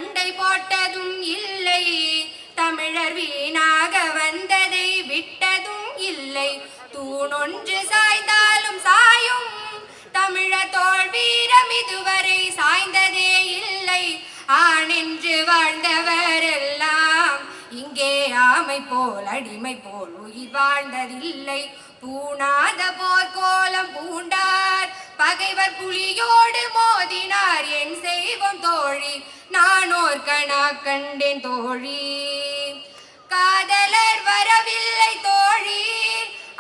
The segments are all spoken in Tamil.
சண்டை போட்டதும் இல்லை, தமிழர் வீணாக வந்ததை விட்டதும் இல்லை. தூணொன்று சாய்ந்தாலும் சாயும் தமிழர் தோல் வீரம் இதுவரை சாய்ந்ததே இல்லை. ஆணென்று வாழ்ந்தவரெல்லாம் இங்கே ஆமை போல் அடிமை போல் உயிர் வாழ்ந்ததில்லை. பூணாத போர்க்கோலம் பூண்டார், பகைவர் புலியோடு மோதினார். என் செய்வோம் தோழி, நானோர் கணா கண்டேன் தோழி. காதலர் வரவில்லை தோழி,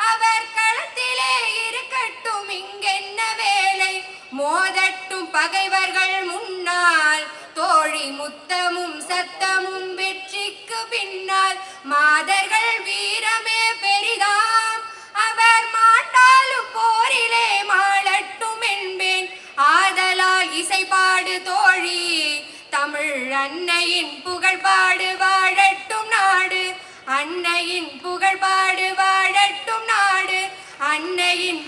அவர் களத்திலே இருக்கட்டும், இங்கென்ன வேலை? மோதட்டும் பகைவர்கள் முன்னால், தோழி முத்தமும் சத்தமும் வெற்றிக்கு பின்னால். மாதர்கள் வீரமே பெரிதாம், அவர் மாட்டாலும் போரிலே மாளட்டும் என்பேன். ஆதலால் இசை பாடு தோழி, தமிழ் அன்னையின் புகழ் பாடு வாழட்டும் நாடு. அன்னையின் புகழ் பாடு வாழட்டும் நாடு. அன்னையின்